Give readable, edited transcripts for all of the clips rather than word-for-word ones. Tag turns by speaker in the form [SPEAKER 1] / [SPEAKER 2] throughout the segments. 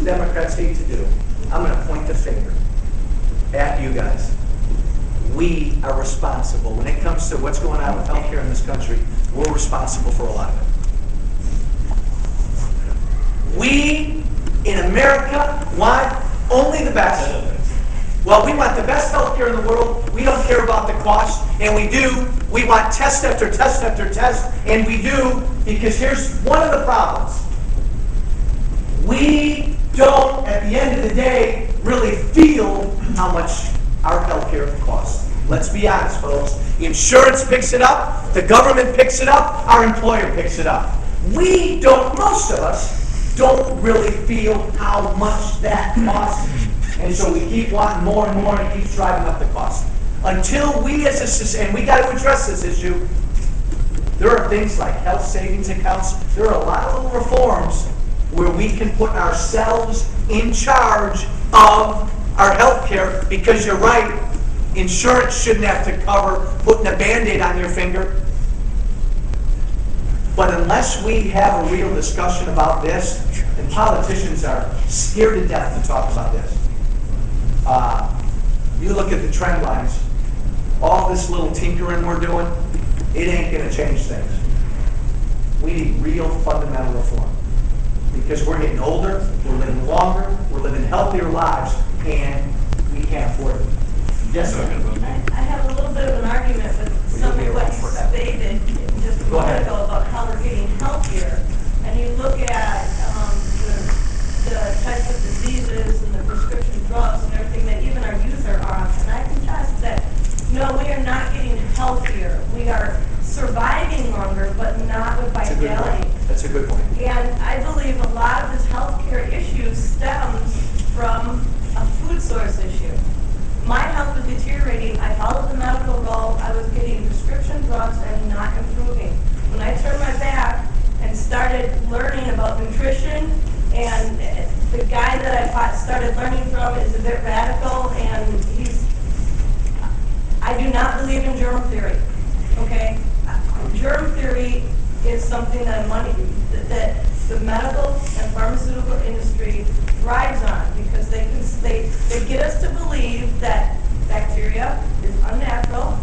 [SPEAKER 1] Democrats hate to do, I'm going to point the finger at you guys. We are responsible. When it comes to what's going on with healthcare in this country, we're responsible for a lot of it. We in America want only the best. Well, we want the best healthcare in the world. We don't care about the cost, and we do. We want test after test after test, and we do, because here's one of the problems. We don't, at the end of the day, really feel how much our healthcare costs. Let's be honest, folks. Insurance picks it up, the government picks it up, our employer picks it up. We don't, most of us, don't really feel how much that costs. And so we keep wanting more and more, and it keeps driving up the cost. Until we as a society, and we got to address this issue, there are things like health savings accounts. There are a lot of little reforms where we can put ourselves in charge of our health care, because you're right, insurance shouldn't have to cover putting a Band-Aid on your finger. But unless we have a real discussion about this, and politicians are scared to death to talk about this, you look at the trend lines, all this little tinkering we're doing, it ain't going to change things. We need real fundamental reform. Because we're getting older, we're living longer, we're living healthier lives, and we can't afford it. Yes, sir?
[SPEAKER 2] I have a little bit of an argument with some of what you stated just a moment ago about how we're getting healthier. And you look at the types of diseases and the prescription drugs and everything that even our youth are on. And I contest that, no, we are not getting healthier. We are surviving longer, but not with vitality.
[SPEAKER 1] That's a good point.
[SPEAKER 2] And I believe a lot of this healthcare issue stems from a food source issue. My health was deteriorating. I followed the medical role. I was getting prescription drugs and not improving. When I turned my back and started learning about nutrition, and the guy that I started learning from is a bit radical, and I do not believe in germ theory, okay? Germ theory is something that the medical and pharmaceutical industry thrives on, because they get us to believe that bacteria is unnatural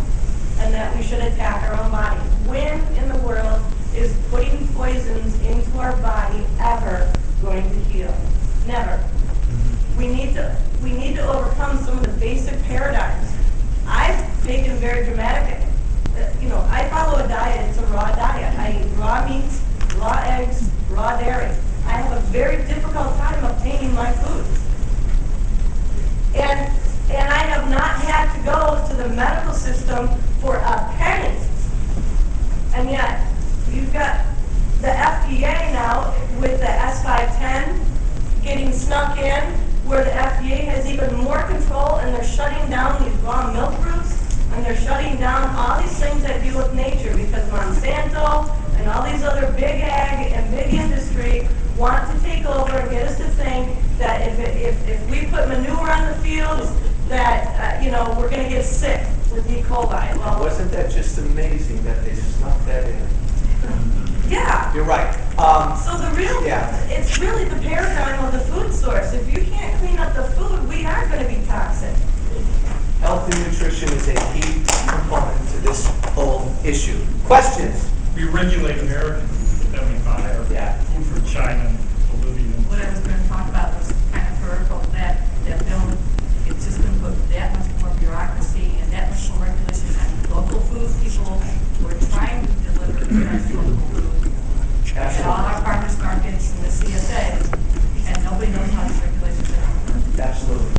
[SPEAKER 2] and that we should attack our own body. When in the world is putting poisons into our body ever going to heal? Never. We need to overcome some of the basic paradigms. I've taken very dramatic. I follow a diet. It's a raw diet. I eat raw meats, raw eggs, raw dairy. I have a very difficult time obtaining my food. And I have not had to go to the medical system for a penny. And yet, you've got the FDA now with the S510 getting snuck in, where the FDA has even more control, and they're shutting down these raw milk routes, and they're shutting down all these things that deal with nature, because Monsanto and all these other big ag and big industry want to take over and get us to think that if we put manure on the fields, that we're going to get sick with E. coli.
[SPEAKER 1] Well, wasn't that just amazing that they snuck that in?
[SPEAKER 2] Yeah.
[SPEAKER 1] You're right.
[SPEAKER 2] It's really the paradigm of the food source. If you can't clean up the food, we are going to be toxic.
[SPEAKER 1] Health and nutrition is a key component to this whole issue. Questions?
[SPEAKER 3] We regulate American food that we buy, or food from China, Bolivia.
[SPEAKER 4] What I was going to talk about was kind of vertical, that bill, it's just going to put that much more bureaucracy and that much more regulation on local food people who are trying to deliver the best local food at all our farmers markets and the CSA, and nobody knows how these regulations are.
[SPEAKER 1] Absolutely.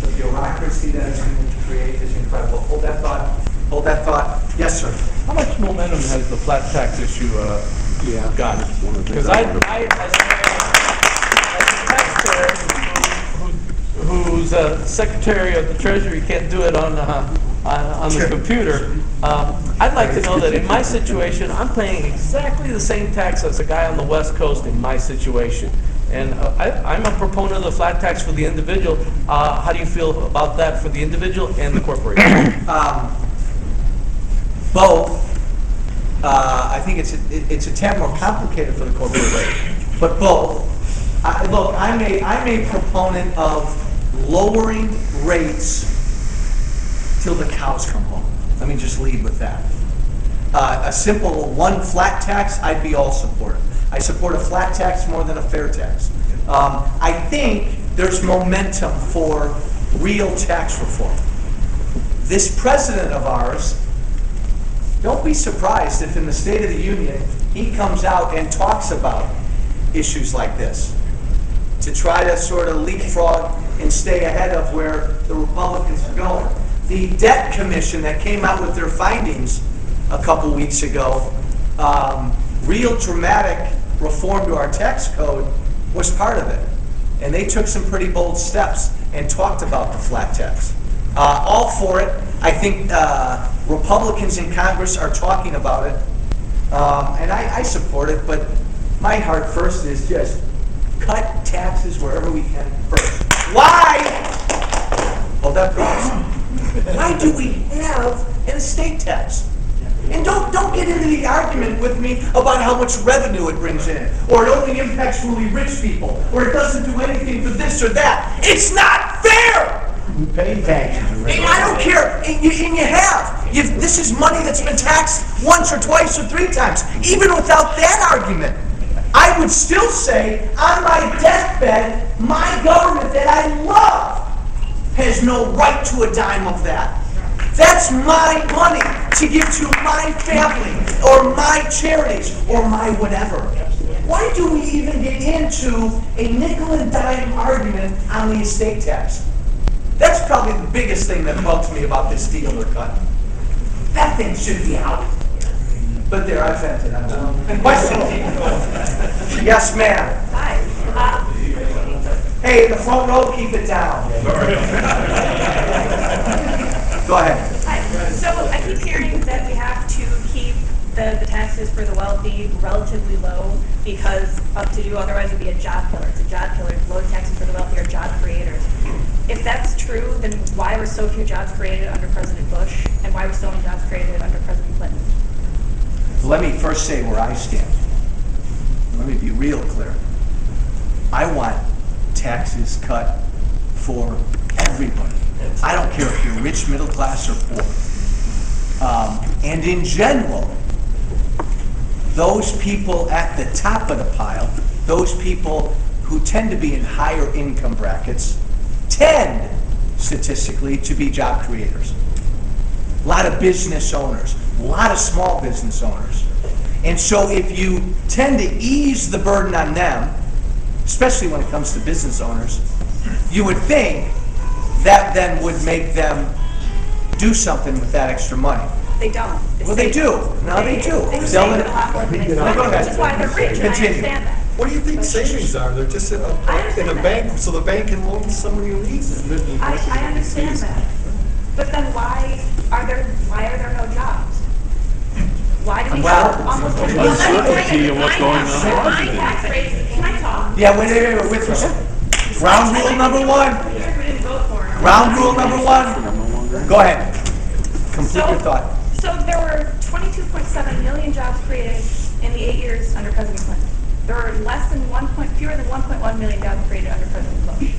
[SPEAKER 1] The bureaucracy that it's going to create is incredible. Hold that thought. Hold that thought. Yes, sir.
[SPEAKER 5] How much momentum has the flat tax issue gotten? Because I as a taxpayer who's Secretary of the Treasury can't do it on the computer, I'd like to know that in my situation, I'm paying exactly the same tax as a guy on the West Coast in my situation. And I'm a proponent of the flat tax for the individual. How do you feel about that for the individual and the corporation?
[SPEAKER 1] Both. I think it's a tad more complicated for the corporation, but both. Look, I'm a proponent of lowering rates till the cows come home. Let me just lead with that. A simple one flat tax, I'd be all support. I support a flat tax more than a fair tax. I think there's momentum for real tax reform. This president of ours, don't be surprised if in the State of the Union he comes out and talks about issues like this to try to sort of leapfrog and stay ahead of where the Republicans are going. The Debt Commission that came out with their findings a couple weeks ago, real dramatic reform to our tax code was part of it. And they took some pretty bold steps and talked about the flat tax. All for it. I think Republicans in Congress are talking about it. And I support it, but my heart first is just cut taxes wherever we can first. Why? Hold that thought. Why do we have an estate tax? And don't get into the argument with me about how much revenue it brings in, or it only impacts really rich people, or it doesn't do anything for this or that. It's not fair!
[SPEAKER 6] You pay taxes.
[SPEAKER 1] And I don't care, and you have. This is money that's been taxed once or twice or three times. Even without that argument, I would still say, on my deathbed, my government that I love has no right to a dime of that. That's my money to give to my family, or my charities, or my whatever. Why do we even get into a nickel and dime argument on the estate tax? That's probably the biggest thing that bugs me about this deal they're cutting. That thing should be out. But there, I've vented. I'm done. Question? Yes, ma'am.
[SPEAKER 7] Hi.
[SPEAKER 1] Hey, in the front row, keep it down. Go ahead.
[SPEAKER 7] Hi. So I keep hearing that we have to keep the taxes for the wealthy relatively low because to do otherwise would be a job killer. It's a job killer. Low taxes for the wealthy are job creators. If that's true, then why were so few jobs created under President Bush, and why were so many jobs created under President Clinton?
[SPEAKER 1] Let me first say where I stand. Let me be real clear. I want taxes cut for everybody. I don't care if you're rich, middle class, or poor. And in general, those people at the top of the pile, those people who tend to be in higher income brackets, tend statistically to be job creators. A lot of business owners, a lot of small business owners. And so if you tend to ease the burden on them, especially when it comes to business owners, you would think that then would make them do something with that extra money.
[SPEAKER 7] They don't.
[SPEAKER 1] Well, they do. No, they do.
[SPEAKER 7] They save it a lot more than they spend,
[SPEAKER 1] Go ahead.
[SPEAKER 7] which is why they're rich, and I
[SPEAKER 1] Continue.
[SPEAKER 7] understand that.
[SPEAKER 6] What do you think savings are? They're just in a bank, so the bank can loan somebody who needs it.
[SPEAKER 7] I understand that. But then why are there no jobs? Why do we have almost...
[SPEAKER 8] Uncertainty of what's going on.
[SPEAKER 7] My tax rate, can I talk?
[SPEAKER 1] Yeah, wait, with ground rule number one.
[SPEAKER 7] We didn't vote for it.
[SPEAKER 1] Ground rule number one. Go ahead. Complete your thought.
[SPEAKER 7] So there were 22.7 million jobs created in the 8 years under President Clinton. There were fewer than 1.1 million jobs created under President Bush.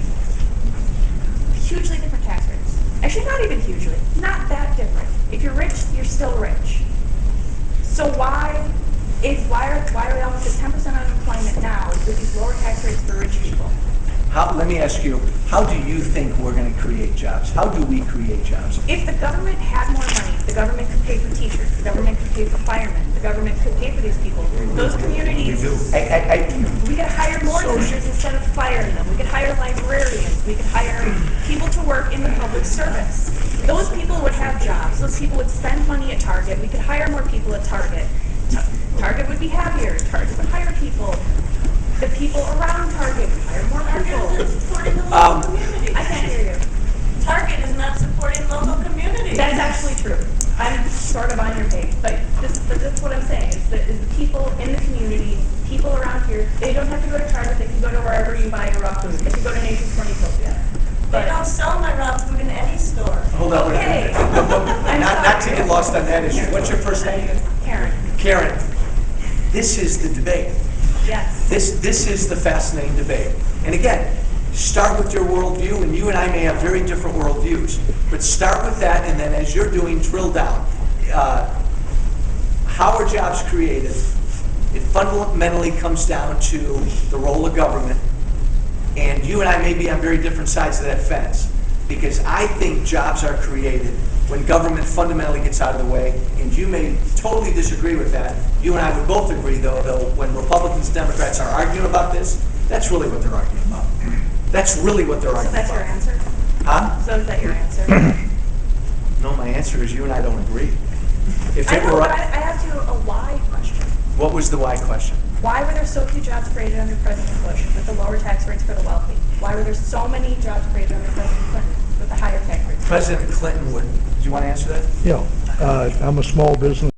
[SPEAKER 7] Hugely different tax rates. Actually, not even hugely. Not that different. If you're rich, you're still rich. So why are we almost at 10% unemployment now with these lower tax rates for rich people?
[SPEAKER 1] Let me ask you, how do you think we're going to create jobs? How do we create jobs?
[SPEAKER 7] If the government had more money, the government could pay for teachers, the government could pay for firemen, the government could pay for these people. Those communities, we could hire more teachers instead of firing them. We could hire librarians. We could hire people to work in the public service. Those people would have jobs. Those people would spend money at Target. We could hire more people at Target. Target would be happier. Target would hire people. The people around Target would hire more people.
[SPEAKER 4] Target is supporting the local community.
[SPEAKER 7] I can't hear you.
[SPEAKER 4] Target is not supporting local communities.
[SPEAKER 7] That is actually true. I'm sort of on your page, but this is what I'm saying, is the people in the community, people around here, they don't have to go to Target, they can go to wherever you buy your raw food. They can go to Nature's Cornucopia.
[SPEAKER 4] They don't sell my raw food in any store.
[SPEAKER 1] Hold on.
[SPEAKER 7] Okay.
[SPEAKER 1] Not to get lost on that issue. What's your first name?
[SPEAKER 7] Karen.
[SPEAKER 1] Karen. This is the debate.
[SPEAKER 7] Yes.
[SPEAKER 1] This is the fascinating debate. And again, start with your worldview, and you and I may have very different worldviews, but start with that, and then as you're doing, drill down. How are jobs created? It fundamentally comes down to the role of government, and you and I may be on very different sides of that fence, because I think jobs are created when government fundamentally gets out of the way, and you may totally disagree with that. You and I would both agree, though when Republicans and Democrats are arguing about this, that's really what they're arguing about. That's really what they're
[SPEAKER 7] So
[SPEAKER 1] arguing
[SPEAKER 7] that's your
[SPEAKER 1] about.
[SPEAKER 7] answer?
[SPEAKER 1] Huh?
[SPEAKER 7] So is that your answer?
[SPEAKER 1] No, my answer is you and I don't agree. If
[SPEAKER 7] I
[SPEAKER 1] it
[SPEAKER 7] know,
[SPEAKER 1] were,
[SPEAKER 7] but I asked you a why question.
[SPEAKER 1] what was the why question?
[SPEAKER 7] Why were there so few jobs created under President Bush with the lower tax rates for the wealthy? Why were there so many jobs created under President Clinton with the higher tax rates?
[SPEAKER 1] President Clinton would, do you want to answer that?
[SPEAKER 9] Yeah, I'm a small business